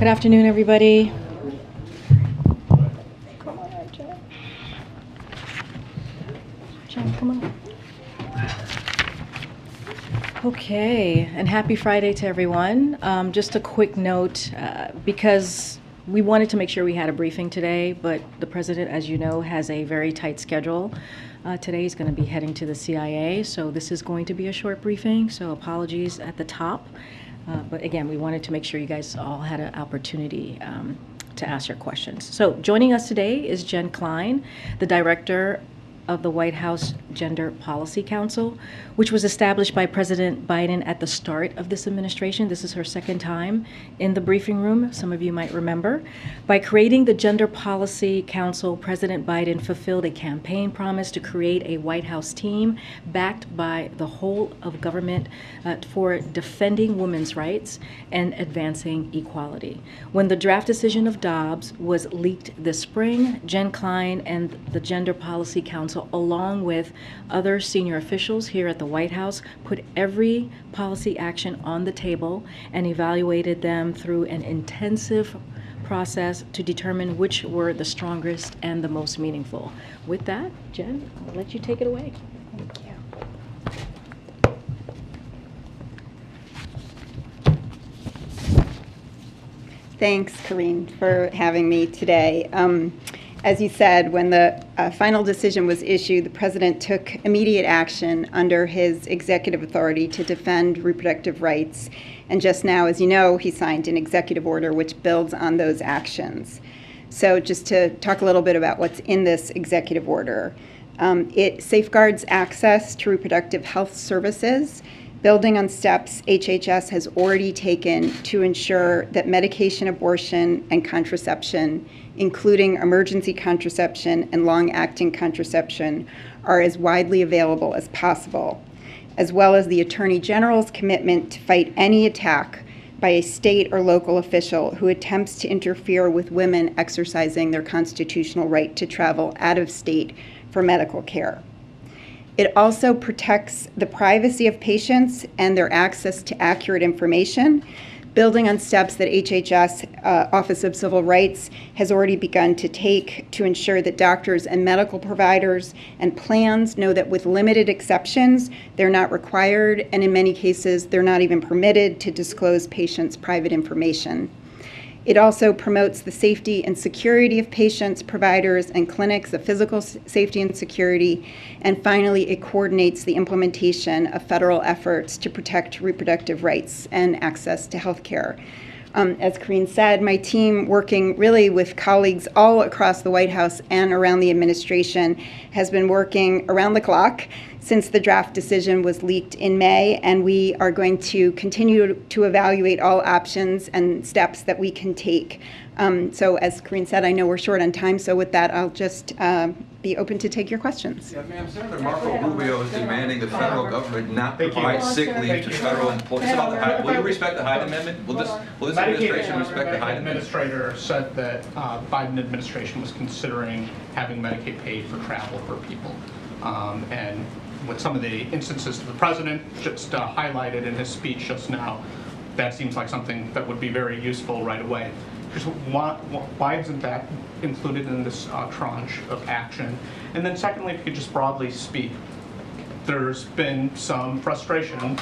Good afternoon, everybody. Come on, Jen. Jen, come on. Okay, and happy Friday to everyone. Just a quick note, because we wanted to make sure we had a briefing today, but the president, as you know, has a very tight schedule. Today he's going to be heading to the CIA, so this is going to be a short briefing, so apologies at the top. But again, we wanted to make sure you guys all had an opportunity to ask your questions. So joining us today is Jen Klein, the director of the White House Gender Policy Council, which was established by President Biden at the start of this administration. This is her second time in the briefing room, some of you might remember. By creating the Gender Policy Council, President Biden fulfilled a campaign promise to create a White House team backed by the whole of government for defending women's rights and advancing equality. When the draft decision of Dobbs was leaked this spring, Jen Klein and the Gender Policy Council, along with other senior officials here at the White House, put every policy action on the table and evaluated them through an intensive process to determine which were the strongest and the most meaningful. With that, Jen, I'll let you take it away. Thank you. Thanks, Karine, for having me today. As you said, when the final decision was issued, the president took immediate action under his executive authority to defend reproductive rights. And just now, as you know, he signed an executive order which builds on those actions. So just to talk a little bit about what's in this executive order. It safeguards access to reproductive health services, building on steps HHS has already taken to ensure that medication abortion and contraception, including emergency contraception and long-acting contraception, are as widely available as possible, as well as the Attorney General's commitment to fight any attack by a state or local official who attempts to interfere with women exercising their constitutional right to travel out of state for medical care. It also protects the privacy of patients and their access to accurate information, building on steps that HHS, Office of Civil Rights, has already begun to take to ensure that doctors and medical providers and plans know that with limited exceptions, they're not required, and in many cases, they're not even permitted to disclose patients' private information. It also promotes the safety and security of patients, providers, and clinics, the physical safety and security. And finally, it coordinates the implementation of federal efforts to protect reproductive rights and access to health care. As Karine said, my team, working really with colleagues all across the White House and around the administration, has been working around the clock since the draft decision was leaked in May, and we are going to continue to evaluate all options and steps that we can take. So as Karine said, I know we're short on time, so with that, I'll just be open to take your questions. Yeah, ma'am, Senator Marco Rubio is demanding the federal government not provide sick leave to federal employees. Will you respect the Hyde Amendment? Will this administration respect the Hyde Amendment? The administrator said that Biden administration was considering having Medicaid paid for travel for people. And with some of the instances that the president just highlighted in his speech just now, that seems like something that would be very useful right away. Just why isn't that included in this tranche of action? And then secondly, if you could just broadly speak, there's been some frustration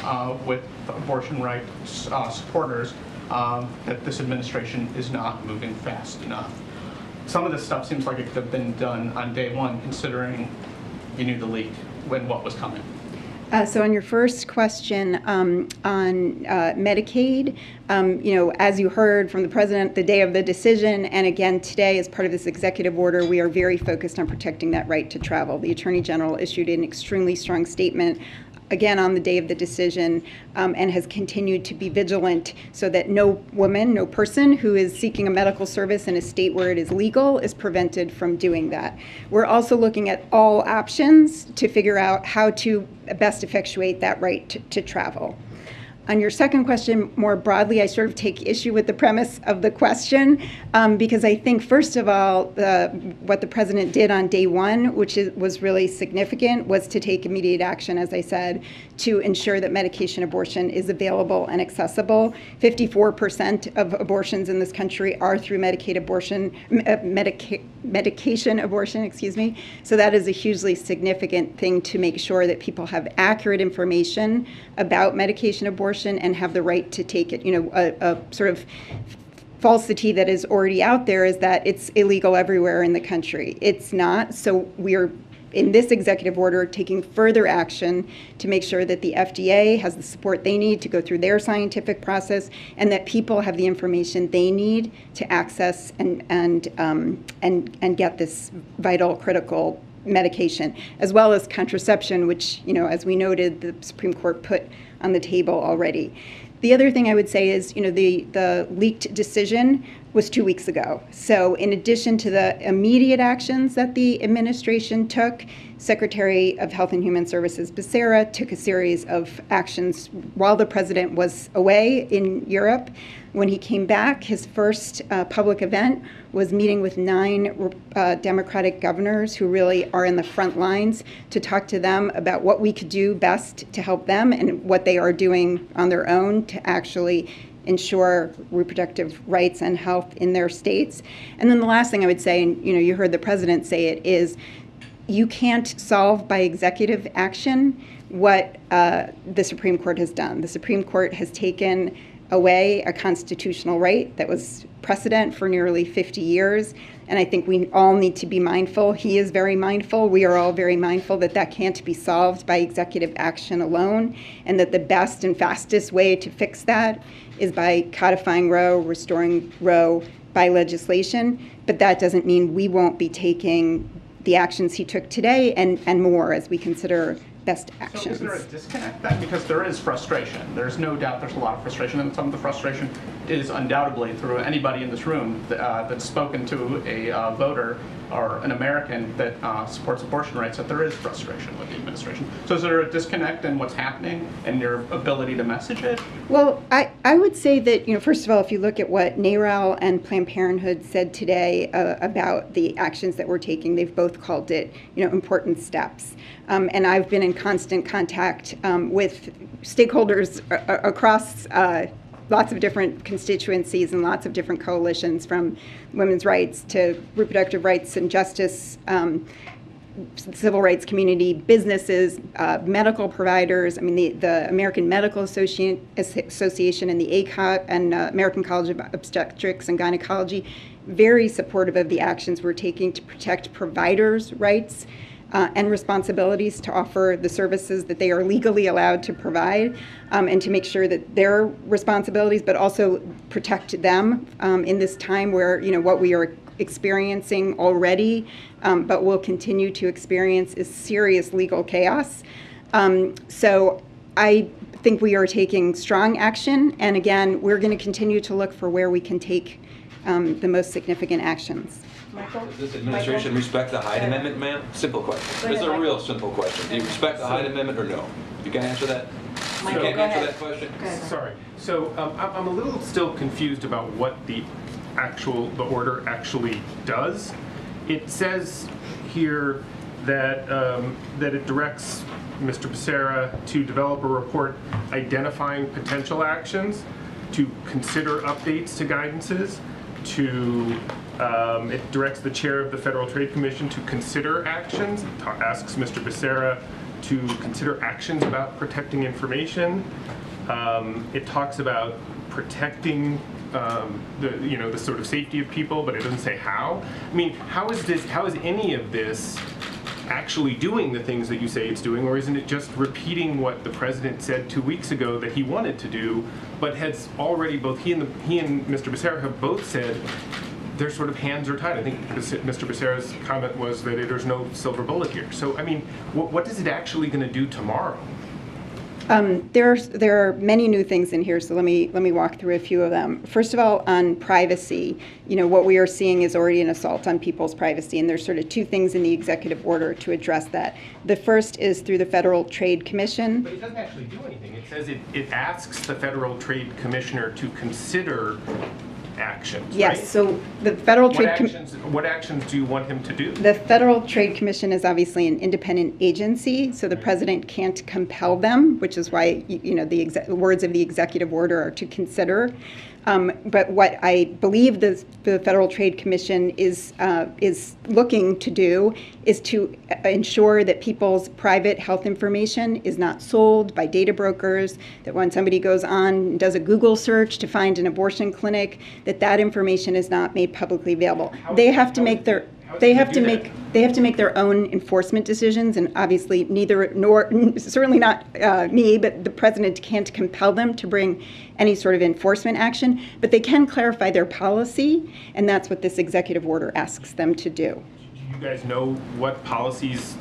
with abortion rights supporters that this administration is not moving fast enough. Some of this stuff seems like it could have been done on day one, considering you knew the leak when what was coming. So on your first question on Medicaid, as you heard from the president the day of the decision, and again today as part of this executive order, we are very focused on protecting that right to travel. The Attorney General issued an extremely strong statement again on the day of the decision, and has continued to be vigilant so that no woman, no person who is seeking a medical service in a state where it is legal is prevented from doing that. We're also looking at all options to figure out how to best effectuate that right to travel. On your second question, more broadly, I sort of take issue with the premise of the question because I think, first of all, what the president did on day one, which was really significant, was to take immediate action, as I said, to ensure that medication abortion is available and accessible. 54% of abortions in this country are through medication abortion, excuse me. So that is a hugely significant thing to make sure that people have accurate information about medication abortion and have the right to take it. A sort of falsity that is already out there is that it's illegal everywhere in the country. It's not. So we're, in this executive order, taking further action to make sure that the FDA has the support they need to go through their scientific process, and that people have the information they need to access and get this vital, critical medication, as well as contraception, which, as we noted, the Supreme Court put on the table already. The other thing I would say is, the leaked decision was 2 weeks ago. So in addition to the immediate actions that the administration took, Secretary of Health and Human Services Becerra took a series of actions while the president was away in Europe. When he came back, his first public event was meeting with 9 Democratic governors who really are in the front lines to talk to them about what we could do best to help them and what they are doing on their own to actually ensure reproductive rights and health in their states. And then the last thing I would say, and you heard the president say it, is you can't solve by executive action what the Supreme Court has done. The Supreme Court has taken away a constitutional right that was precedent for nearly 50 years. And I think we all need to be mindful. He is very mindful. We are all very mindful that that can't be solved by executive action alone, and that the best and fastest way to fix that is by codifying Roe, restoring Roe by legislation. But that doesn't mean we won't be taking the actions he took today and more as we consider best actions. So is there a disconnect then? Because there is frustration. There's no doubt there's a lot of frustration, and some of the frustration is undoubtedly through anybody in this room that's spoken to a voter or an American that supports abortion rights, that there is frustration with the administration. So is there a disconnect in what's happening and your ability to message it? Well, I would say that, first of all, if you look at what NARAL and Planned Parenthood said today about the actions that we're taking, they've both called it, important steps. And I've been in constant contact with stakeholders across lots of different constituencies and lots of different coalitions, from women's rights to reproductive rights and justice, civil rights community, businesses, medical providers. I mean, the American Medical Association and the ACOG and American College of Obstetrics and Gynecology, very supportive of the actions we're taking to protect providers' rights and responsibilities to offer the services that they are legally allowed to provide, and to make sure that their responsibilities, but also protect them in this time where, what we are experiencing already, but will continue to experience, is serious legal chaos. So I think we are taking strong action, and again, we're going to continue to look for where we can take the most significant actions. Michael? Does this administration respect the Hyde Amendment, ma'am? Simple question. This is a real simple question. Do you respect the Hyde Amendment or no? You can answer that? You can't answer that question? Sorry. So I'm a little still confused about what the order actually does. It says here that that it directs Mr. Becerra to develop a report identifying potential actions, to consider updates to guidances, it directs the chair of the Federal Trade Commission to consider actions. It asks Mr. Becerra to consider actions about protecting information. It talks about protecting the sort of safety of people, but it doesn't say how. I mean, how is any of this actually doing the things that you say it's doing, or isn't it just repeating what the president said 2 weeks ago that he wanted to do, but has already, both he and Mr. Becerra have both said their sort of hands are tied. I think Mr. Becerra's comment was that there's no silver bullet here. So, I mean, what is it actually going to do tomorrow? There are many new things in here, so let me walk through a few of them. First of all, on privacy, what we are seeing is already an assault on people's privacy, and there's sort of two things in the executive order to address that. The first is through the Federal Trade Commission. But it doesn't actually do anything. It says it asks the Federal Trade Commissioner to consider actions, Yes, right? so the Federal Trade What actions do you want him to do? The Federal Trade Commission is obviously an independent agency, so the president can't compel them, which is why the words of the executive order are to consider. But what I believe the Federal Trade Commission is looking to do is to ensure that people's private health information is not sold by data brokers, that when somebody goes on and does a Google search to find an abortion clinic, that information is not made publicly available. They have to make their own enforcement decisions, and obviously certainly not me, but the president can't compel them to bring any sort of enforcement action, but they can clarify their policy, and that's what this executive order asks them to do. Do you guys know what policies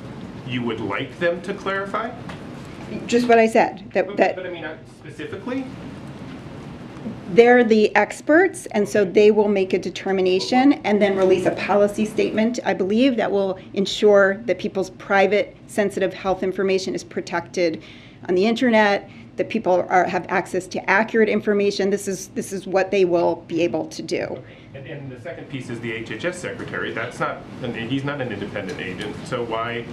you would like them to clarify? Just what I said. But I mean, specifically? They're the experts, and so they will make a determination and then release a policy statement, I believe, that will ensure that people's private, sensitive health information is protected on the internet, that people have access to accurate information. This is what they will be able to do. And the second piece is the HHS secretary. He's not an independent agent, so why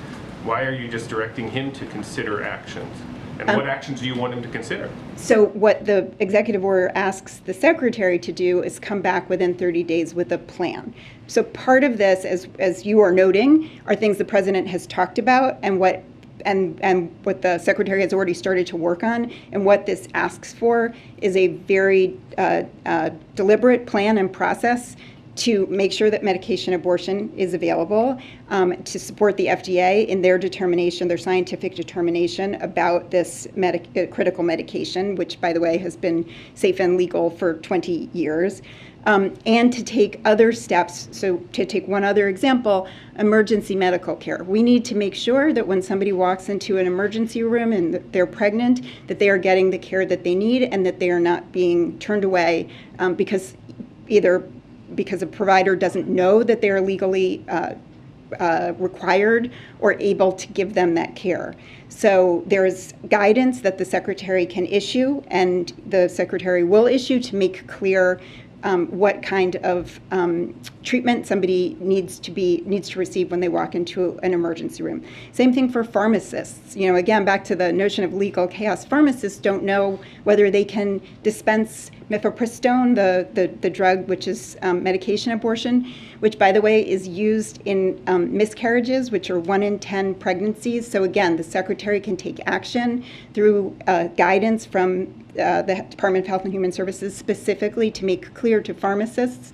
are you just directing him to consider actions? And what actions do you want him to consider? So what the executive order asks the secretary to do is come back within 30 days with a plan. So part of this, as you are noting, are things the president has talked about and what the secretary has already started to work on. And what this asks for is a very deliberate plan and process to make sure that medication abortion is available, to support the FDA in their determination, their scientific determination about this critical medication, which, by the way, has been safe and legal for 20 years, and to take other steps. So to take one other example, emergency medical care. We need to make sure that when somebody walks into an emergency room and they're pregnant, that they are getting the care that they need and that they are not being turned away because a provider doesn't know that they're legally required or able to give them that care. So there's guidance that the secretary can issue, and the secretary will issue to make clear what kind of treatment somebody needs to receive when they walk into an emergency room. Same thing for pharmacists. Again, back to the notion of legal chaos. Pharmacists don't know whether they can dispense mifepristone, the drug which is medication abortion, which, by the way, is used in miscarriages, which are 1 in 10 pregnancies. So again, the secretary can take action through guidance from the Department of Health and Human Services specifically to make clear to pharmacists,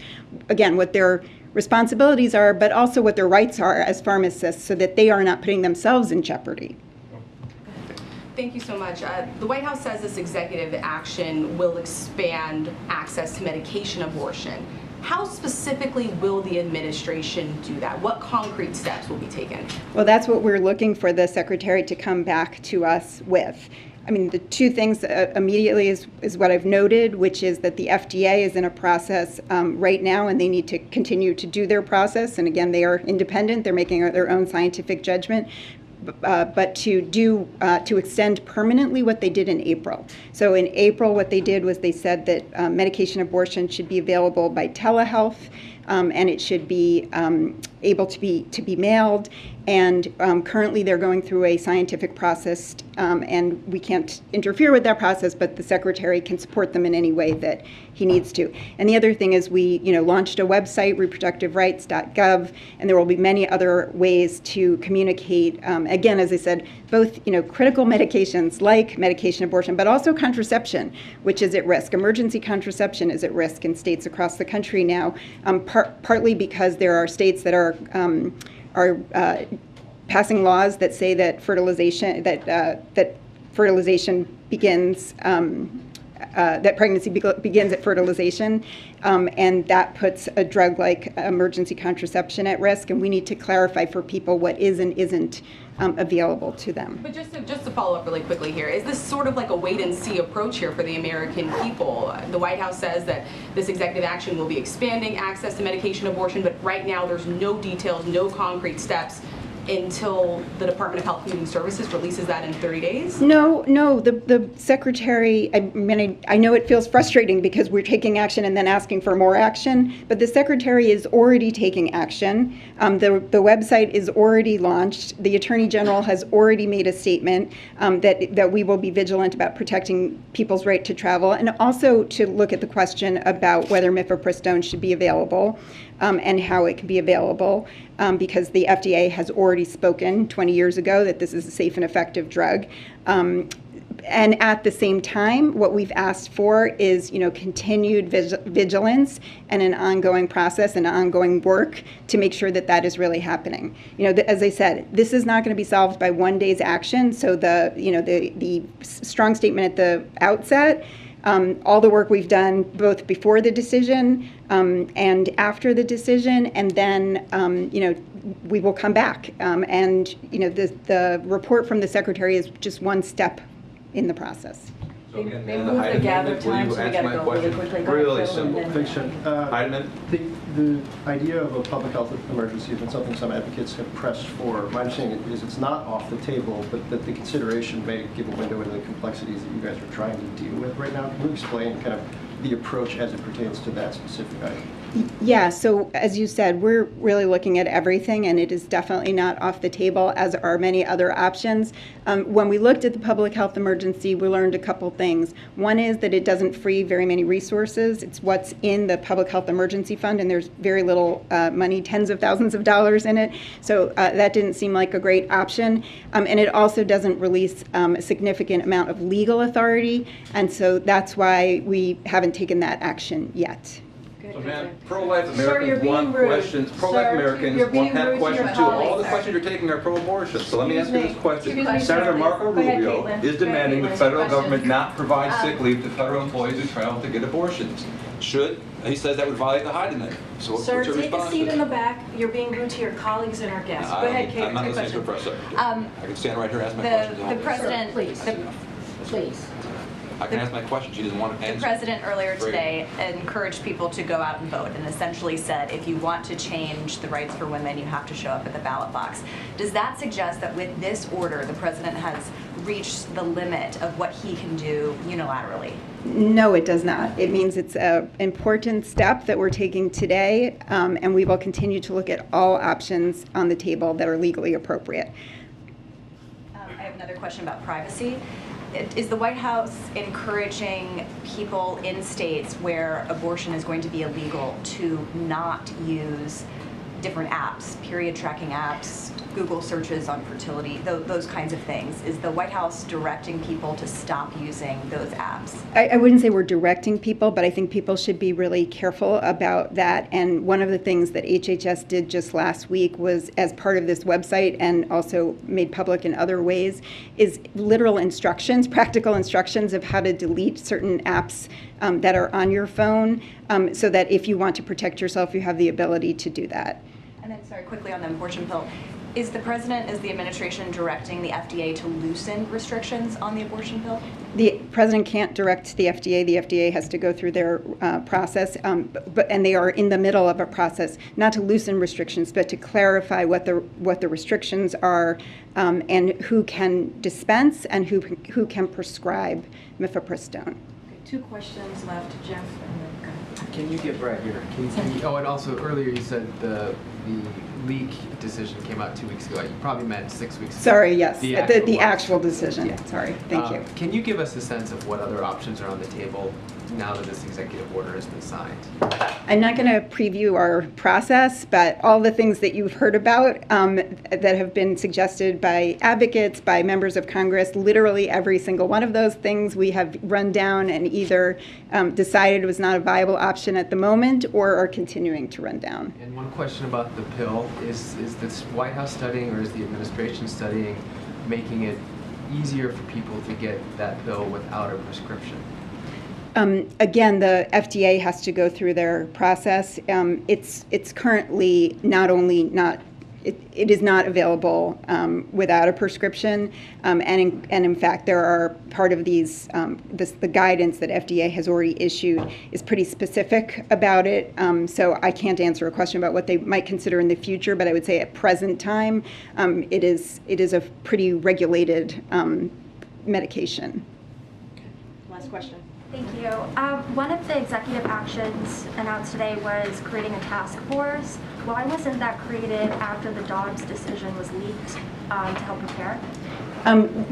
again, what their responsibilities are, but also what their rights are as pharmacists so that they are not putting themselves in jeopardy. Thank you so much. The White House says this executive action will expand access to medication abortion. How specifically will the administration do that? What concrete steps will be taken? Well, that's what we're looking for the secretary to come back to us with. I mean, the two things immediately is what I've noted, which is that the FDA is in a process right now, and they need to continue to do their process. And again, they are independent; they're making their own scientific judgment. But to extend permanently what they did in April. So in April, what they did was they said that medication abortion should be available by telehealth, and it should be able to be mailed. And currently, they're going through a scientific process, and we can't interfere with that process, but the secretary can support them in any way that he needs to. And the other thing is we launched a website, reproductiverights.gov, and there will be many other ways to communicate, again, as I said, both critical medications like medication abortion, but also contraception, which is at risk. Emergency contraception is at risk in states across the country now, partly because there are states that are passing laws that say that fertilization begins that pregnancy begins at fertilization, and that puts a drug like emergency contraception at risk, and we need to clarify for people what is and isn't available to them. But just to follow up really quickly here, is this sort of like a wait-and-see approach here for the American people? The White House says that this executive action will be expanding access to medication abortion, but right now there's no details, no concrete steps until the Department of Health and Human Services releases that in 30 days? No, the secretary, I mean, I know it feels frustrating because we're taking action and then asking for more action, but the secretary is already taking action. The website is already launched. The Attorney General has already made a statement that we will be vigilant about protecting people's right to travel, and also to look at the question about whether mifepristone should be available and how it can be available, because the FDA has already spoken 20 years ago that this is a safe and effective drug. And at the same time, what we've asked for is, continued vigilance and an ongoing process and ongoing work to make sure that that is really happening. As I said, this is not going to be solved by one day's action. So the strong statement at the outset, all the work we've done both before the decision and after the decision, and then we will come back. The report from the secretary is just one step in the process. So again, They the moved Hyde the gather Amendment, will time, you so we answer gotta my go really question? quickly. Go ahead, Really Phil, simple. and then- Fiction. Hyde Amendment? The idea of a public health emergency has been something some advocates have pressed for. My understanding is it's not off the table, but that the consideration may give a window into the complexities that you guys are trying to deal with right now. Can you explain kind of the approach as it pertains to that specific item? Yeah, so as you said, we're really looking at everything, and it is definitely not off the table, as are many other options. When we looked at the public health emergency, we learned a couple things. One is that it doesn't free very many resources. It's what's in the public health emergency fund, and there's very little money, tens of thousands of dollars in it. So that didn't seem like a great option. And it also doesn't release a significant amount of legal authority, and so that's why we haven't taken that action yet. So, man, pro-life Sir, you're Americans being want rude. questions. Pro-life Sir, Americans you're being have rude to questions your too. All the colleagues, sir. questions you're taking are pro-abortion. So let me ask you Excuse this me. question. Excuse me, Senator sir, Marco please. Go ahead, Rubio Caitlin. is demanding Go the ahead, federal Caitlin. government not provide sick leave to federal employees who travel to get abortions. He says that would violate the Hyde Amendment. So Sir, what's your take a response seat to in the that? back. You're being rude to your colleagues and our guests. Go ahead, Kate. I'm not your listening to a question. press secretary. I can stand right here and ask my questions. The president, Please. please. I can ask my question. She doesn't want to The answer. president earlier Great. today encouraged people to go out and vote and essentially said, if you want to change the rights for women, you have to show up at the ballot box. Does that suggest that with this order, the president has reached the limit of what he can do unilaterally? No, it does not. It means it's an important step that we're taking today, and we will continue to look at all options on the table that are legally appropriate. I have another question about privacy. Is the White House encouraging people in states where abortion is going to be illegal to not use different apps, period tracking apps, Google searches on fertility, those kinds of things? Is the White House directing people to stop using those apps? I wouldn't say we're directing people, but I think people should be really careful about that. And one of the things that HHS did just last week was, as part of this website and also made public in other ways, is literal instructions, practical instructions of how to delete certain apps that are on your phone, so that if you want to protect yourself, you have the ability to do that. And then, sorry, quickly on the abortion pill. Is the administration directing the FDA to loosen restrictions on the abortion pill? The president can't direct the FDA. The FDA has to go through their process, and they are in the middle of a process, not to loosen restrictions, but to clarify what the restrictions are, and who can dispense and who can prescribe mifepristone. Two questions left, Jeff, and then go ahead. Can you get right here? Oh, and also earlier you said the leak decision came out 2 weeks ago. You probably meant 6 weeks ago. Sorry, yes, the one. actual decision. Yeah. Sorry, thank you. Can you give us a sense of what other options are on the table now that this executive order has been signed? I'm not going to preview our process, but all the things that you've heard about that have been suggested by advocates, by members of Congress, literally every single one of those things we have run down and either decided was not a viable option at the moment or are continuing to run down. And one question about the pill, is this White House studying or is the administration studying making it easier for people to get that pill without a prescription? Again, the FDA has to go through their process. It's currently not only not, it is not available without a prescription, and in fact, there are part of these, the guidance that FDA has already issued is pretty specific about it. So I can't answer a question about what they might consider in the future, but I would say at present time, it is a pretty regulated medication. Last question. Thank you. One of the executive actions announced today was creating a task force. Why wasn't that created after the Dobbs decision was leaked to help prepare?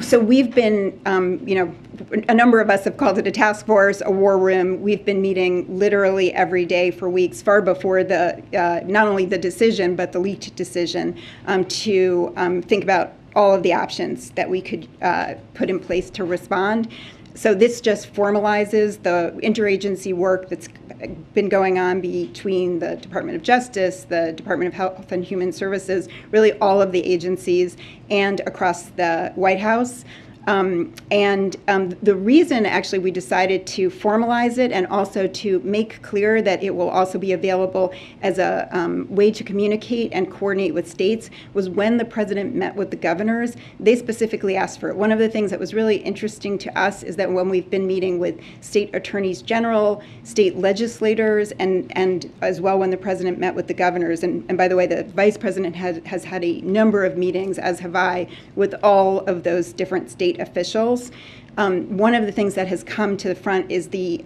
So we've been, a number of us have called it a task force, a war room. We've been meeting literally every day for weeks, far before the not only the decision, but the leaked decision, to think about all of the options that we could put in place to respond. So this just formalizes the interagency work that's been going on between the Department of Justice, the Department of Health and Human Services, really all of the agencies, and across the White House. The reason actually we decided to formalize it and also to make clear that it will also be available as a way to communicate and coordinate with states was when the president met with the governors, they specifically asked for it. One of the things that was really interesting to us is that when we've been meeting with state attorneys general, state legislators, and as well when the president met with the governors, and by the way, the vice president has had a number of meetings, as have I, with all of those different state officials. One of the things that has come to the front is the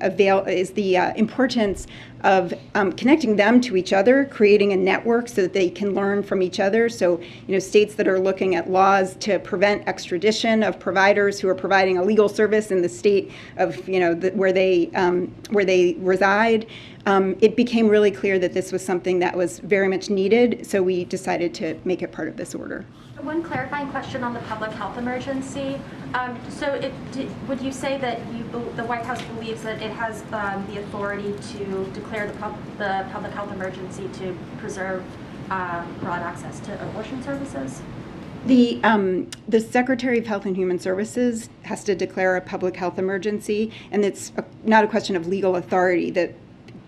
importance of connecting them to each other, creating a network so that they can learn from each other. So, states that are looking at laws to prevent extradition of providers who are providing a legal service in the state of, where they reside. It became really clear that this was something that was very much needed, so we decided to make it part of this order. One clarifying question on the public health emergency. Would you say that the White House believes that it has the authority to declare the public health emergency to preserve broad access to abortion services? The Secretary of Health and Human Services has to declare a public health emergency, and it's not a question of legal authority. That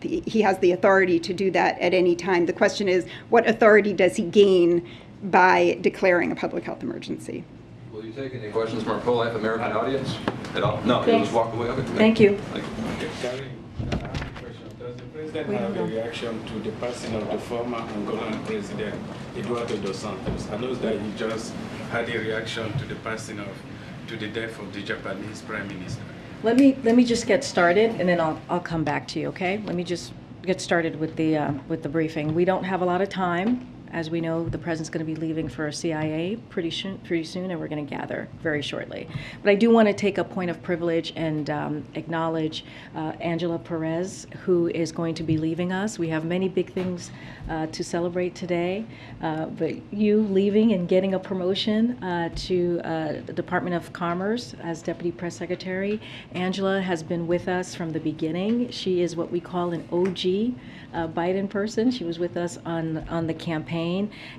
he has the authority to do that at any time. The question is, what authority does he gain by declaring a public health emergency? Will you take any questions from our pro-life American audience at all? No, you'll just walk away. Okay. Thank you. Karine, I have a question. Does the president have a reaction to the passing of the former Angolan president, Eduardo dos Santos? I know that he just had a reaction to the passing of, to the death of the Japanese prime minister. Let me just get started, and then I'll come back to you. Okay? Let me just get started with the briefing. We don't have a lot of time. As we know, the president's going to be leaving for CIA pretty soon, and we're going to gather very shortly. But I do want to take a point of privilege and acknowledge Angela Perez, who is going to be leaving us. We have many big things to celebrate today, but you leaving and getting a promotion to the Department of Commerce as Deputy Press Secretary. Angela has been with us from the beginning. She is what we call an OG Biden person. She was with us on the campaign,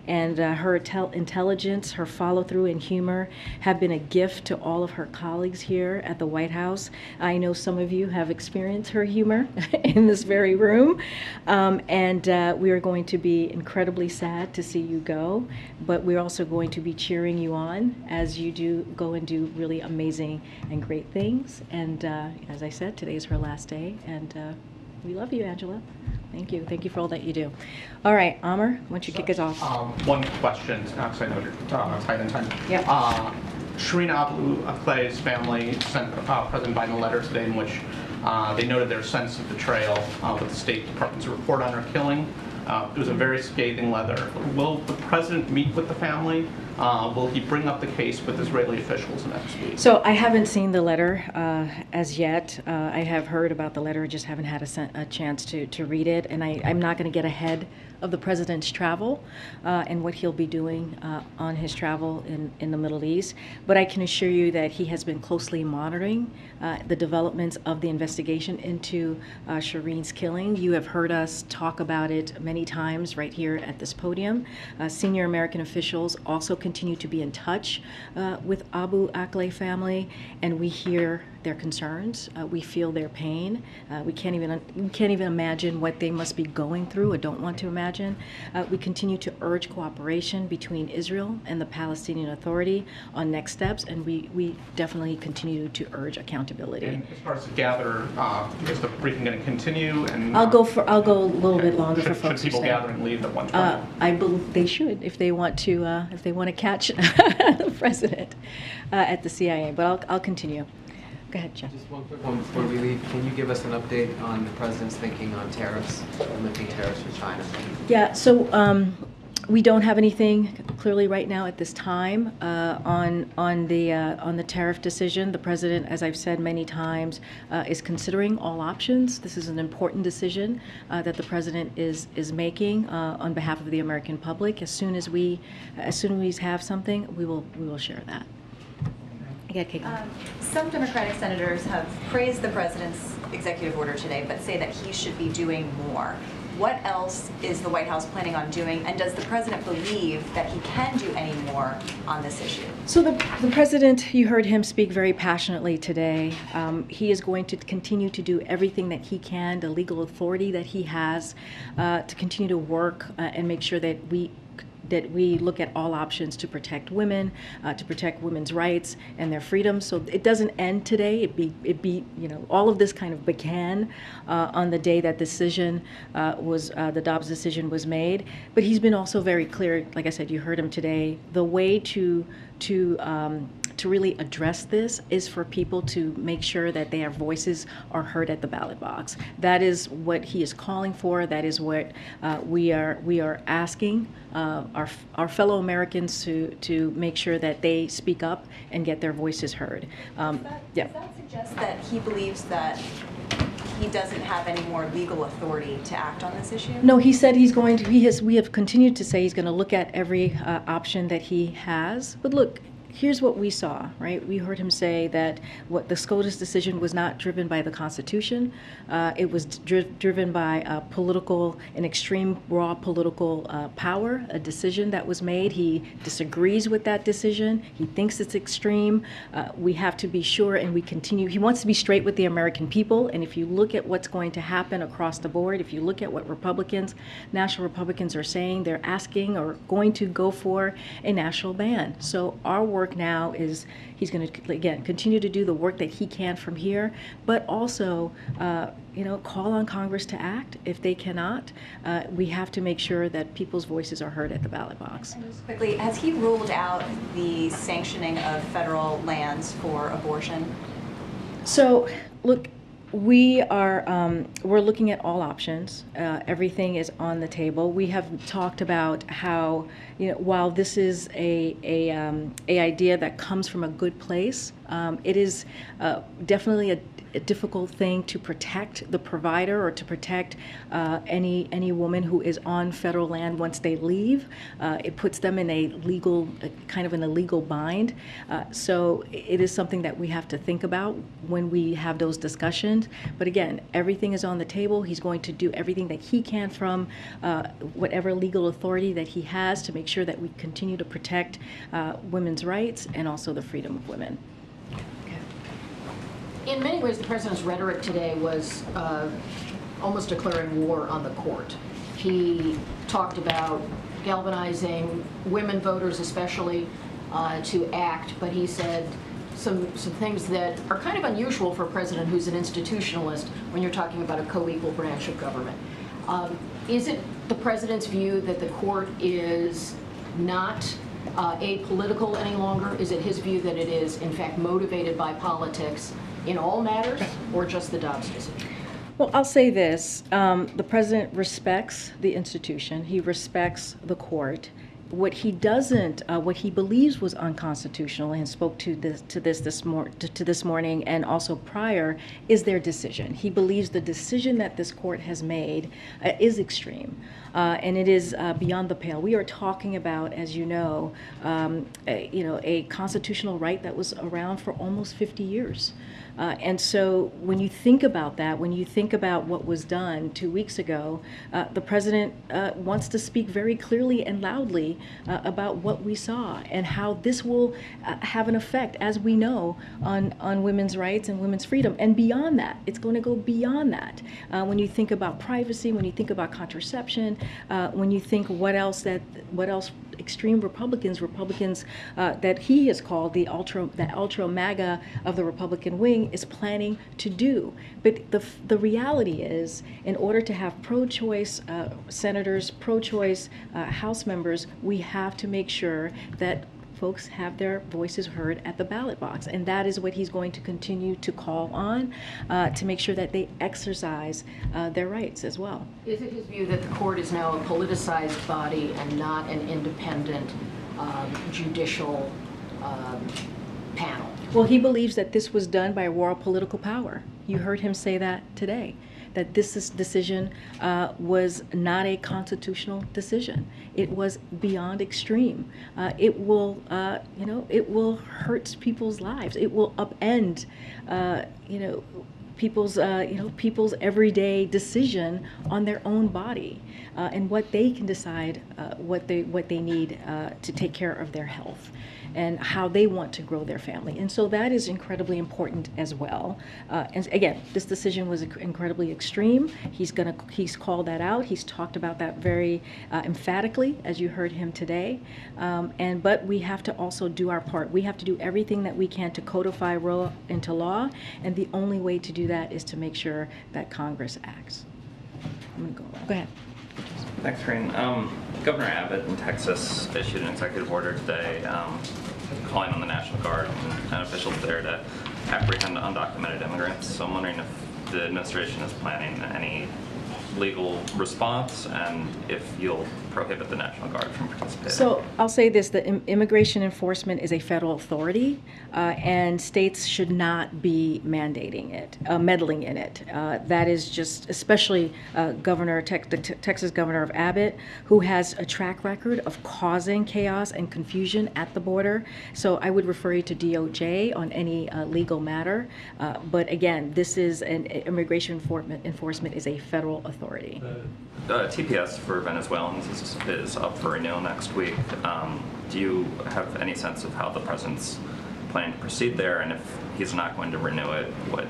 and her intelligence, her follow-through and humor have been a gift to all of her colleagues here at the White House. I know some of you have experienced her humor in this very room, and we are going to be incredibly sad to see you go, but we're also going to be cheering you on as you do go and do really amazing and great things. And as I said, today is her last day, and we love you, Angela. Thank you. Thank you for all that you do. All right, Amr, why don't you kick us off? One question, because I know you're tight on time. Yeah. Shireen Abu Akleh's family sent President Biden a letter today in which they noted their sense of betrayal with the State Department's report on her killing. It was a very scathing letter. Will the president meet with the family? Will he bring up the case with Israeli officials next week? So I haven't seen the letter as yet. I have heard about the letter, just haven't had a chance to read it, and I'm not going to get ahead of the president's travel and what he'll be doing on his travel in the Middle East. But I can assure you that he has been closely monitoring the developments of the investigation into Shireen's killing. You have heard us talk about it many times right here at this podium. Senior American officials also continue to be in touch with Abu Akleh family, and we hear their concerns. We feel their pain. We can't even imagine what they must be going through or don't want to imagine. We continue to urge cooperation between Israel and the Palestinian Authority on next steps, and we definitely continue to urge accountability. And as far as the gather, is the briefing going to continue? And I'll go a little bit longer for should folks who people stay. gather and leave at 1:20? I believe they should if they want to catch the president at the CIA. But I'll continue. Go ahead, Jeff. Just one quick one before we leave. Can you give us an update on the president's thinking on tariffs and lifting tariffs for China? Yeah, so we don't have anything clearly right now at this time on the tariff decision. The president, as I've said many times, is considering all options. This is an important decision that the president is making on behalf of the American public. As soon as we have something, we will share that. Yeah, Kate. Some Democratic senators have praised the president's executive order today, but say that he should be doing more. What else is the White House planning on doing, and does the president believe that he can do any more on this issue? So the president, you heard him speak very passionately today. He is going to continue to do everything that he can, the legal authority that he has, to continue to work and make sure that we look at all options to protect women, to protect women's rights and their freedoms. So it doesn't end today. All of this kind of began on the day that the Dobbs decision was made. But he's been also very clear. Like I said, you heard him today. The way to really address this is for people to make sure that their voices are heard at the ballot box. That is what he is calling for. That is what we are asking our fellow Americans to make sure that they speak up and get their voices heard. Does that suggest that he believes that he doesn't have any more legal authority to act on this issue? No, he said he's going to. We have continued to say he's going to look at every option that he has. But look, here's what we saw, right? We heard him say that what the SCOTUS decision was not driven by the Constitution. It was driven by an extreme raw political power, a decision that was made. He disagrees with that decision. He thinks it's extreme. We have to be sure, and we continue. He wants to be straight with the American people, and if you look at what's going to happen across the board, if you look at what national Republicans are saying, they're asking or going to go for a national ban. So our work now is he's going to, again, continue to do the work that he can from here, but also call on Congress to act. If they cannot, we have to make sure that people's voices are heard at the ballot box. And just quickly, has he ruled out the sanctioning of federal lands for abortion? So, look, we're looking at all options. Everything is on the table. We have talked about how, while this is a idea that comes from a good place, it is definitely a difficult thing to protect the provider or to protect any woman who is on federal land once they leave. It puts them in a legal bind. So it is something that we have to think about when we have those discussions. But again, everything is on the table. He's going to do everything that he can from whatever legal authority that he has to make sure that we continue to protect women's rights and also the freedom of women. In many ways, the president's rhetoric today was almost declaring war on the court. He talked about galvanizing women voters especially to act, but he said some things that are kind of unusual for a president who's an institutionalist when you're talking about a co-equal branch of government. Is it the president's view that the court is not apolitical any longer? Is it his view that it is, in fact, motivated by politics in all matters, or just the Dobbs decision? Well, I'll say this. The president respects the institution. He respects the court. what he doesn't, what he believes was unconstitutional, and spoke to this morning, and also prior, is their decision. He believes the decision that this court has made is extreme, and it is beyond the pale. We are talking about, as you know, a constitutional right that was around for almost 50 years. And so when you think about that, when you think about what was done 2 weeks ago, the president wants to speak very clearly and loudly about what we saw and how this will have an effect, as we know, on women's rights and women's freedom. And beyond that, it's going to go beyond that. When you think about privacy, when you think about contraception, when you think what else extreme Republicans that he has called the ultra MAGA of the Republican wing is planning to do. But the reality is, in order to have pro-choice senators, pro-choice House members, we have to make sure that folks have their voices heard at the ballot box. And that is what he's going to continue to call on, to make sure that they exercise their rights as well. Is it his view that the court is now a politicized body and not an independent judicial panel? Well, he believes that this was done by raw political power. You heard him say that today, that this decision was not a constitutional decision. It was beyond extreme. It will, it will hurt people's lives. It will upend, people's everyday decision on their own body and what they can decide, what they need to take care of their health and how they want to grow their family. And so that is incredibly important as well. And again, this decision was incredibly extreme. He's called that out. He's talked about that very emphatically, as you heard him today. But we have to also do our part. We have to do everything that we can to codify Roe into law, and the only way to do that is to make sure that Congress acts. I'm going to go ahead. Thanks, Karine. Governor Abbott in Texas issued an executive order today calling on the National Guard and officials there to apprehend undocumented immigrants. So I'm wondering if the administration is planning any legal response and if you'll prohibit the National Guard from participating. So I'll say this, that immigration enforcement is a federal authority, and states should not be mandating it, meddling in it. That is just, especially the Texas Governor of Abbott, who has a track record of causing chaos and confusion at the border. So I would refer you to DOJ on any legal matter. But again, this is immigration enforcement is a federal authority. TPS for Venezuelans is up for renewal next week. Do you have any sense of how the president's planning to proceed there, and if he's not going to renew it, what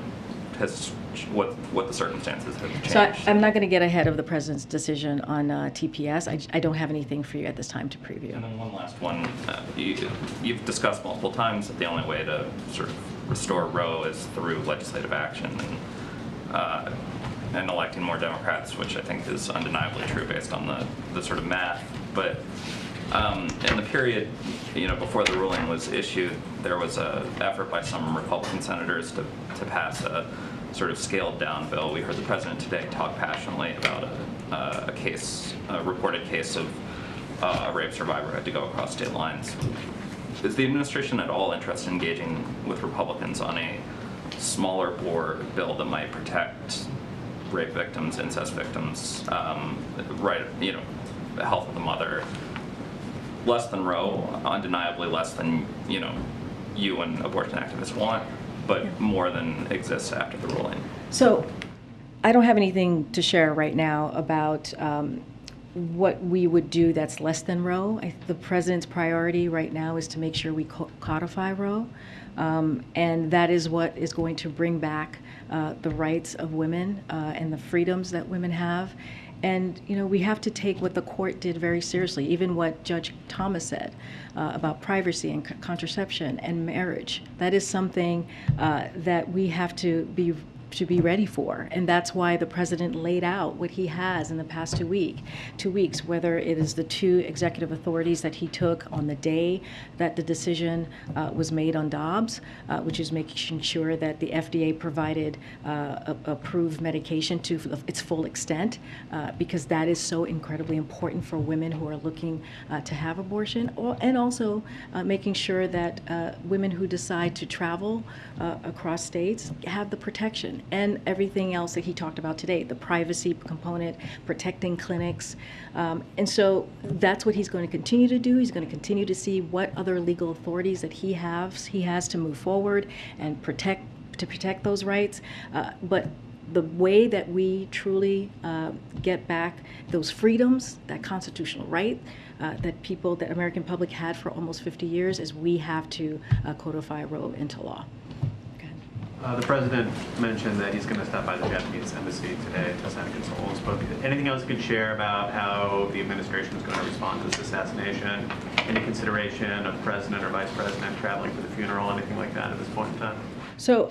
the circumstances have changed? So I'm not going to get ahead of the president's decision on TPS. I don't have anything for you at this time to preview. And then one last one. You've discussed multiple times that the only way to sort of restore Roe is through legislative action and electing more Democrats, which I think is undeniably true based on the sort of math. But in the period, before the ruling was issued, there was an effort by some Republican senators to pass a sort of scaled down bill. We heard the president today talk passionately about a reported case of a rape survivor who had to go across state lines. Is the administration at all interested in engaging with Republicans on a smaller bore bill that might protect rape victims, incest victims, the health of the mother, less than Roe, undeniably less than you and abortion activists want, but more than exists after the ruling? So I don't have anything to share right now about what we would do that's less than Roe. The president's priority right now is to make sure we codify Roe, and that is what is going to bring back the rights of women and the freedoms that women have. And we have to take what the court did very seriously, even what Judge Thomas said about privacy and contraception and marriage. That is something that we have to be be ready for. And that's why the president laid out what he has in the past 2 weeks, whether it is the 2 executive authorities that he took on the day that the decision was made on Dobbs, which is making sure that the FDA provided approved medication to its full extent, because that is so incredibly important for women who are looking to have abortion, and also making sure that women who decide to travel across states have the protection and everything else that he talked about today, the privacy component, protecting clinics. And so that's what he's going to continue to do. He's going to continue to see what other legal authorities that he has to move forward and protect those rights. But the way that we truly get back those freedoms, that constitutional right that American public had for almost 50 years, is we have to codify Roe into law. The president mentioned that he's going to stop by the Japanese embassy today to sign a condolence book. Anything else you can share about how the administration is going to respond to this assassination? Any consideration of president or vice president traveling for the funeral, anything like that at this point in time? So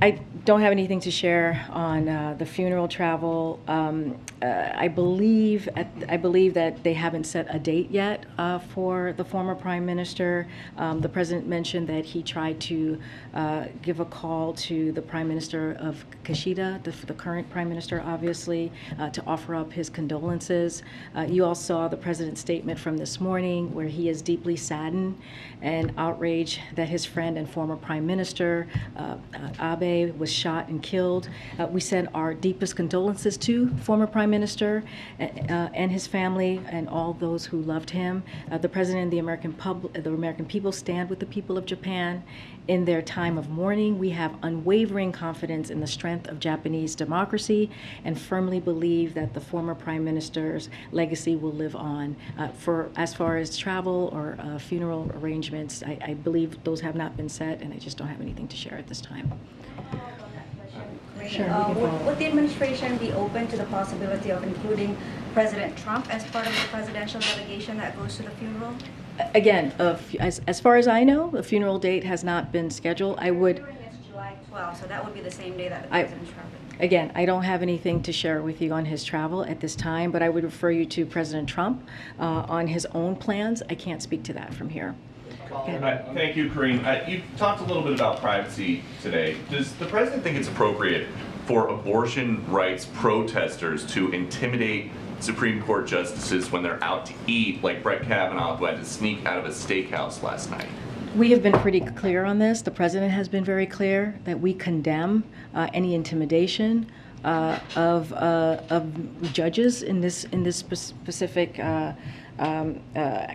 I don't have anything to share on the funeral travel. I believe that they haven't set a date yet for the former prime minister. The president mentioned that he tried to give a call to the prime minister of Kishida, the current prime minister, obviously, to offer up his condolences. You all saw the president's statement from this morning, where he is deeply saddened and outraged that his friend and former prime minister Abe was shot and killed. We send our deepest condolences to former Prime Minister and his family and all those who loved him. The President and the American people stand with the people of Japan in their time of mourning. We have unwavering confidence in the strength of Japanese democracy and firmly believe that the former Prime Minister's legacy will live on. As far as travel or funeral arrangements, I believe those have not been set, and I just don't have anything to share at this time. Sure, would the administration be open to the possibility of including President Trump as part of the presidential delegation that goes to the funeral? Again, as far as I know, the funeral date has not been scheduled. I would. It's July 12th, so that would be the same day that the president's traveling. Again, I don't have anything to share with you on his travel at this time, but I would refer you to President Trump on his own plans. I can't speak to that from here. Thank you, Karine. You talked a little bit about privacy today. Does the president think it's appropriate for abortion rights protesters to intimidate Supreme Court justices when they're out to eat, like Brett Kavanaugh, who had to sneak out of a steakhouse last night? We have been pretty clear on this. The president has been very clear that we condemn any intimidation of judges in this specific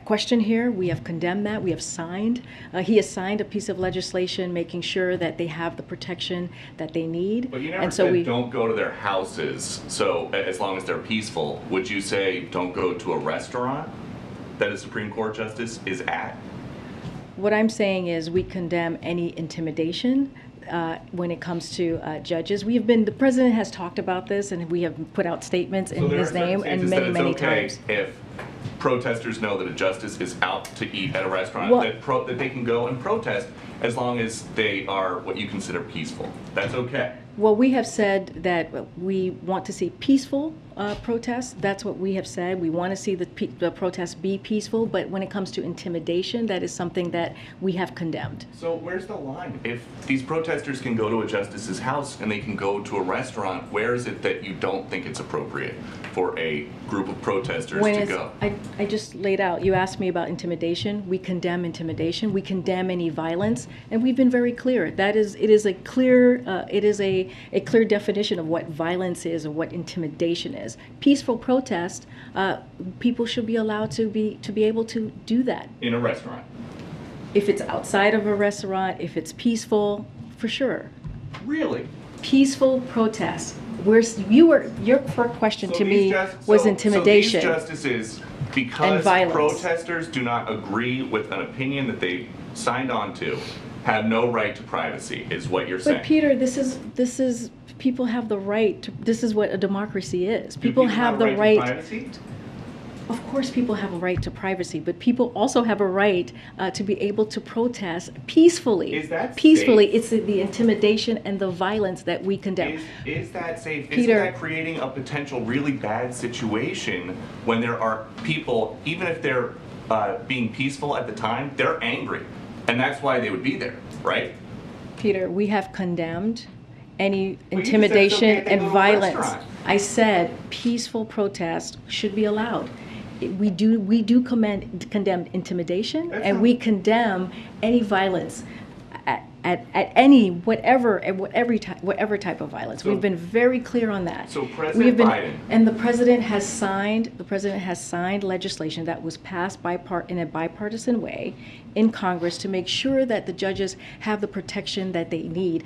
question here. We have condemned that. We have signed. He has signed a piece of legislation making sure that they have the protection that they need. But you never said don't go to their houses. So as long as they're peaceful, would you say don't go to a restaurant that a Supreme Court justice is at? What I'm saying is we condemn any intimidation when it comes to judges. The president has talked about this, and we have put out statements in his name and many times. If protesters know that a justice is out to eat at a restaurant, that they can go and protest as long as they are what you consider peaceful. That's okay. Well, we have said that we want to see peaceful protests. That's what we have said. We want to see the protests be peaceful, but when it comes to intimidation, that is something that we have condemned. So where's the line? If these protesters can go to a justice's house and they can go to a restaurant, where is it that you don't think it's appropriate for a group of protesters to go? I just laid out, you asked me about intimidation. We condemn intimidation. We condemn any violence, and we've been very clear. It is a clear definition of what violence is and what intimidation is. Peaceful protest, people should be allowed to be able to do that. In a restaurant? If it's outside of a restaurant, if it's peaceful, for sure. Really? Peaceful protest. Your first question to me was intimidation. So these justices, because protesters do not agree with an opinion that they signed on to, have no right to privacy, is what you're saying. But Peter, this is people have the right to, this is what a democracy is. People have the right. To privacy? Of course, people have a right to privacy, but people also have a right to be able to protest peacefully. Is that peacefully? safe? It's the intimidation and the violence that we condemn. Is that safe? Peter. Isn't that creating a potential really bad situation when there are people, even if they're being peaceful at the time, they're angry, and that's why they would be there, right? Peter, we have condemned any Well, you just said it's intimidation okay at the and little violence. restaurant. I said peaceful protest should be allowed. We do condemn intimidation, and we condemn any violence at any whatever type of violence. So- We've been very clear on that. So President Biden- and the president has signed legislation that was passed in a bipartisan way in Congress to make sure that the judges have the protection that they need.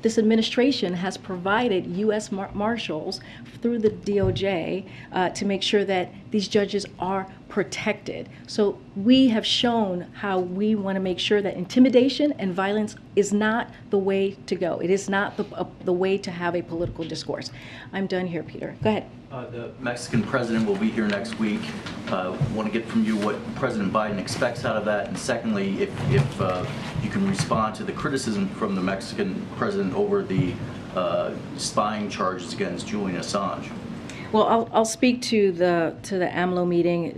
This administration has provided U.S. Marshals through the DOJ to make sure that these judges are protected. So we have shown how we want to make sure that intimidation and violence is not the way to go. It is not the way to have a political discourse. I'm done here, Peter. Go ahead. The Mexican president will be here next week. Want to get from you what President Biden expects out of that, and secondly, if you can respond to the criticism from the Mexican president over the spying charges against Julian Assange. Well, I'll speak to the AMLO meeting,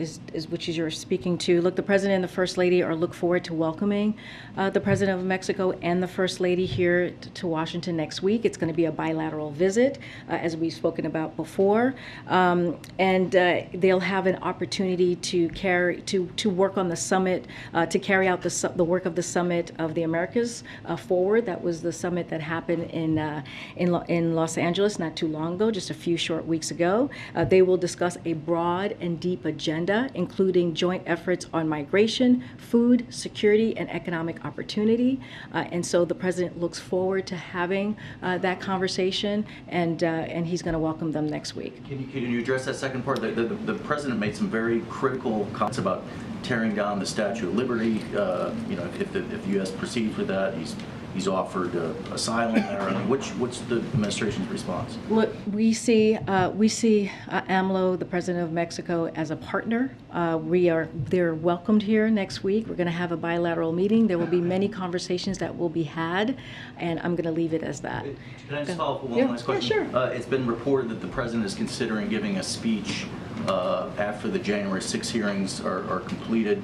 which is you're speaking to. Look, the president and the first lady look forward to welcoming the president of Mexico and the first lady here to Washington next week. It's going to be a bilateral visit, as we've spoken about before, and they'll have an opportunity to work on the summit, to carry out the work of the Summit of the Americas forward. That was the summit that happened in Los Angeles not too long ago, just a few short weeks ago. They will discuss a broad and deep agenda, including joint efforts on migration, food, security, and economic opportunity. And so the president looks forward to having that conversation, and he's going to welcome them next week. Can you address that second part? The president made some very critical comments about tearing down the Statue of Liberty. If the U.S. proceeds with that, he's offered asylum there. I mean, what's the administration's response? Look, we see AMLO, the president of Mexico, as a partner. They're welcomed here next week. We're going to have a bilateral meeting. There will be many conversations that will be had, and I'm going to leave it as that. Can I just follow up with one last question? Yeah, sure. It's been reported that the president is considering giving a speech after the January 6 hearings are completed.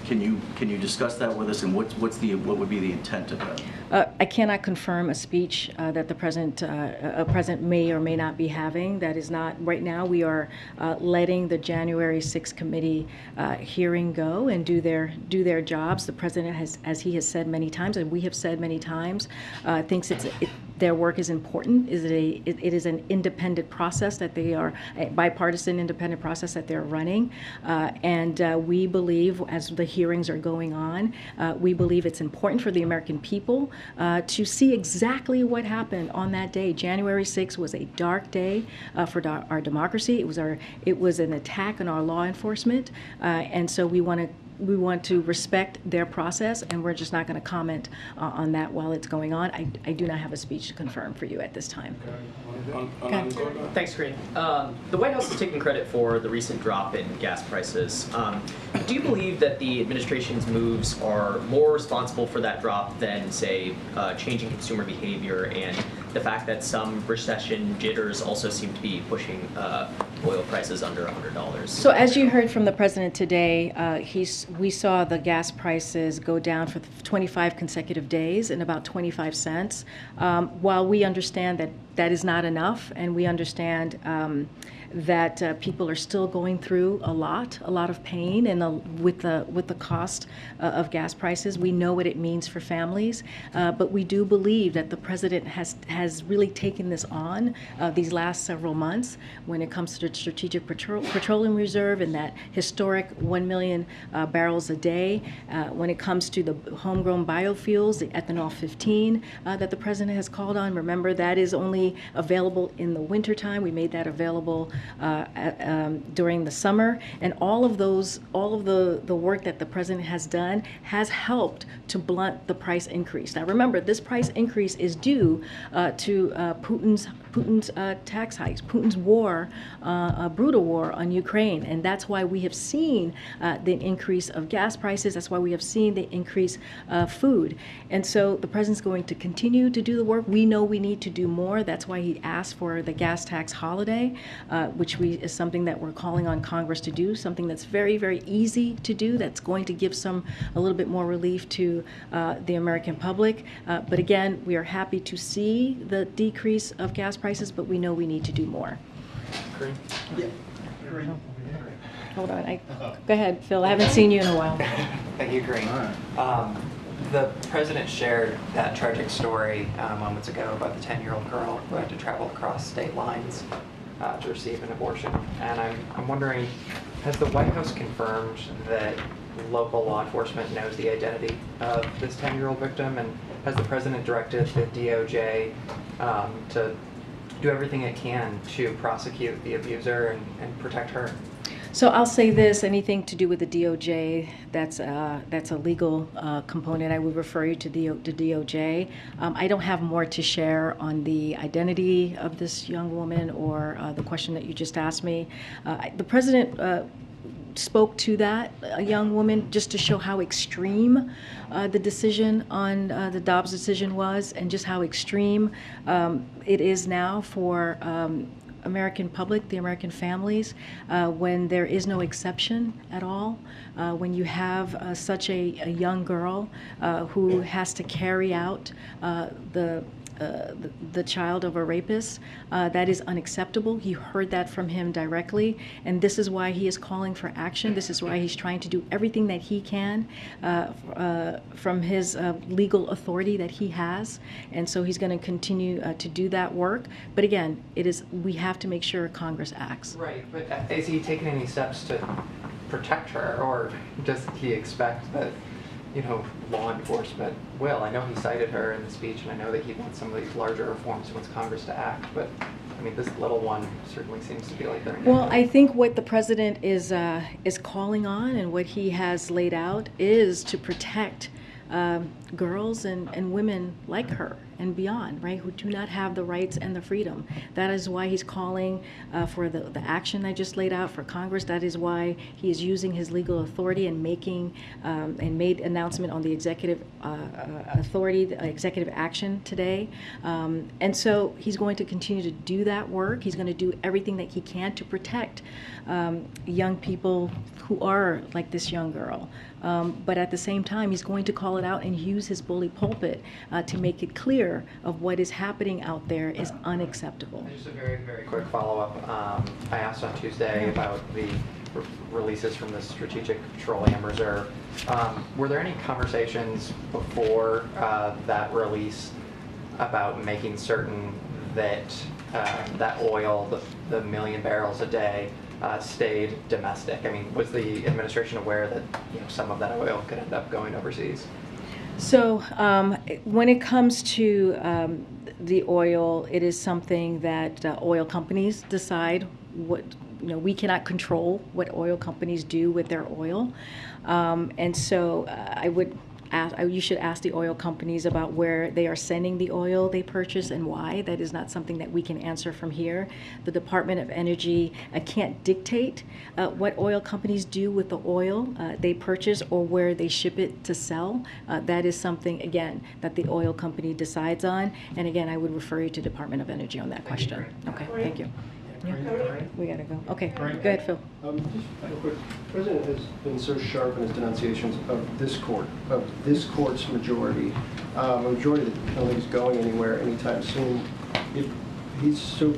Can you discuss that with us, and what would be the intent of that? I cannot confirm a speech that the president may or may not be having. That is not right now. We are letting the January 6 committee hearing go and do their jobs. The president has, as he has said many times, and we have said many times, thinks their work is important. It is an independent process that they are, a bipartisan independent process that they're running, and we believe, as the hearings are going on, we believe it's important for the American people to see exactly what happened on that day. January 6th was a dark day for our democracy. It was an attack on our law enforcement, and so we want to respect their process, and we're just not going to comment on that while it's going on. I do not have a speech to confirm for you at this time. Thanks, Karine. The White House is taking credit for the recent drop in gas prices. Do you believe that the administration's moves are more responsible for that drop than, say, changing consumer behavior and the fact that some recession jitters also seem to be pushing oil prices under $100? So as you heard from the president today, we saw the gas prices go down for 25 consecutive days in about 25 cents. While we understand that that is not enough, and we understand that people are still going through a lot of pain, and with the cost of gas prices, we know what it means for families. But we do believe that the president has really taken this on these last several months when it comes to the Strategic Petroleum Reserve and that historic 1 million barrels a day. When it comes to the homegrown biofuels, the ethanol 15 that the president has called on. Remember, that is only available in the wintertime. We made that available during the summer, and all of the work that the president has done has helped to blunt the price increase. Now remember, this price increase is due to Putin's tax hikes, Putin's war, a brutal war on Ukraine. And that's why we have seen the increase of gas prices. That's why we have seen the increase of food. And so the president's going to continue to do the work. We know we need to do more. That's why he asked for the gas tax holiday, which is something that we're calling on Congress to do, something that's very, very easy to do, that's going to give a little bit more relief to the American public. But again, we are happy to see the decrease of gas prices, but we know we need to do more. Karine? Yeah. Hold on. Go ahead, Phil. I haven't seen you in a while. Thank you, Karine. The president shared that tragic story moments ago about the 10-year-old girl who had to travel across state lines to receive an abortion. And I'm wondering, has the White House confirmed that local law enforcement knows the identity of this 10-year-old victim? And has the president directed the DOJ to do everything it can to prosecute the abuser and protect her? So I'll say this, anything to do with the DOJ, that's a legal component. I would refer you to the DOJ. I don't have more to share on the identity of this young woman or the question that you just asked me. The president spoke to that young woman just to show how extreme the decision on the Dobbs decision was, and just how extreme it is now for American public, the American families, when there is no exception at all, when you have such a young girl who has to carry out the child of a rapist. That is unacceptable. You heard that from him directly, and this is why he is calling for action. This is why he's trying to do everything that he can from his legal authority that he has, and so he's going to continue to do that work. But again, we have to make sure Congress acts. Right, but is he taking any steps to protect her, or does he expect that law enforcement will? I know he cited her in the speech, and I know that he wants some of these larger reforms, he wants Congress to act, but I mean, this little one certainly seems to be like they're... Well, I think what the president is calling on, and what he has laid out, is to protect girls and women like her and beyond, right, who do not have the rights and the freedom. That is why he's calling for the action I just laid out for Congress. That is why he is using his legal authority and made announcement on the executive authority, the executive action today. And so he's going to continue to do that work. He's going to do everything that he can to protect young people who are like this young girl. But at the same time, he's going to call it out and use his bully pulpit to make it clear of what is happening out there is unacceptable. Just a very, very quick follow-up. I asked on Tuesday about the releases from the Strategic Petroleum Reserve. Were there any conversations before that release about making certain that that oil, the 1 million barrels a day, stayed domestic? I mean, was the administration aware that some of that oil could end up going overseas? So when it comes to the oil, it is something that oil companies decide. What we cannot control what oil companies do with their oil, and so you should ask the oil companies about where they are sending the oil they purchase and why. That is not something that we can answer from here. The Department of Energy can't dictate what oil companies do with the oil they purchase or where they ship it to sell. That is something, again, that the oil company decides on. And again, I would refer you to Department of Energy on that question. Okay, thank you. Yeah. We gotta go. Okay, go ahead, Phil. Just real quick. The president has been so sharp in his denunciations of this court's majority. A majority that I don't think is going anywhere anytime soon. If he's so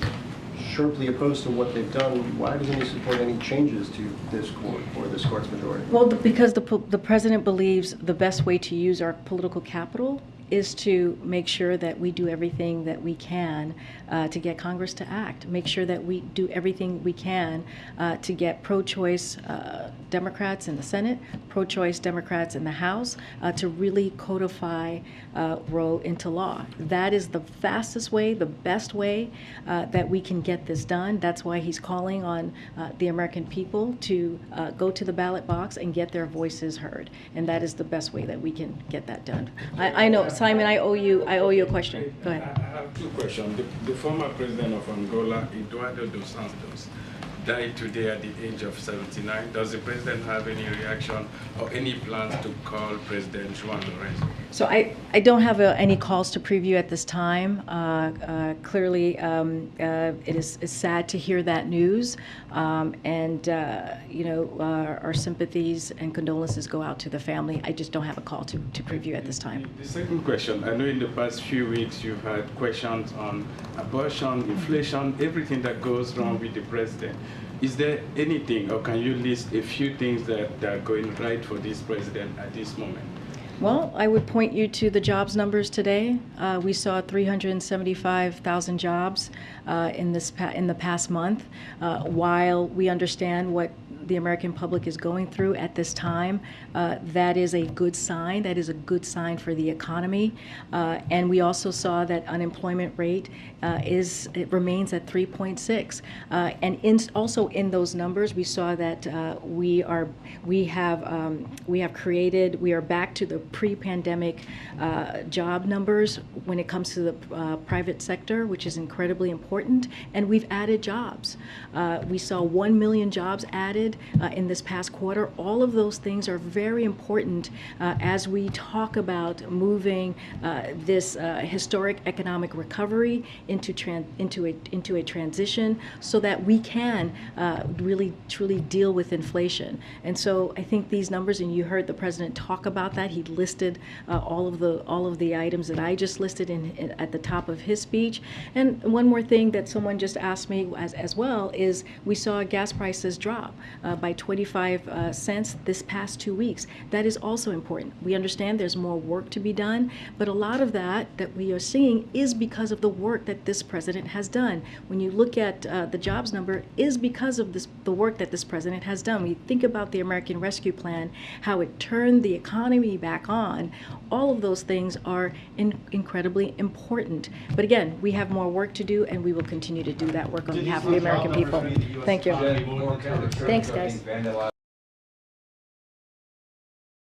sharply opposed to what they've done, why doesn't he support any changes to this court or this court's majority? Well, because the president believes the best way to use our political capital is to make sure that we do everything that we can to get Congress to act, make sure that we do everything we can to get pro-choice Democrats in the Senate, pro-choice Democrats in the House, to really codify Roe into law. That is the fastest way, the best way that we can get this done. That's why he's calling on the American people to go to the ballot box and get their voices heard. And that is the best way that we can get that done. I know Simon, I owe you a question. Go ahead. I have two questions. The former president of Angola, Eduardo dos Santos, died today at the age of 79. Does the president have any reaction or any plans to call President Juan Lorenzo? So I don't have any calls to preview at this time. Clearly, it is sad to hear that news, and our sympathies and condolences go out to the family. I just don't have a call to preview at this time. The second question, I know in the past few weeks you've had questions on abortion, inflation, everything that goes wrong with the president. Is there anything, or can you list a few things that are going right for this president at this moment? Well, I would point you to the jobs numbers today. We saw 375,000 jobs in the past month. While we understand what the American public is going through at this time, that is a good sign. That is a good sign for the economy. And we also saw that unemployment rate remains at 3.6. And also in those numbers, we saw that we are back to the pre-pandemic job numbers when it comes to the private sector, which is incredibly important. And we've added jobs. We saw 1 million jobs added in this past quarter. All of those things are very important as we talk about moving this historic economic recovery into a transition so that we can really truly deal with inflation. And so I think these numbers, and you heard the president talk about that. He listed all of the items that I just listed at the top of his speech. And one more thing that someone just asked me as well is we saw gas prices drop by 25 cents this past 2 weeks. That is also important. We understand there's more work to be done, but a lot of that we are seeing is because of the work that this president has done. When you look at the jobs number, is because of the work that this president has done. When you think about the American Rescue Plan, how it turned the economy back on, all of those things are incredibly important. But again, we have more work to do, and we will continue to do that work on behalf of the American people. Thank you. Thanks, guys.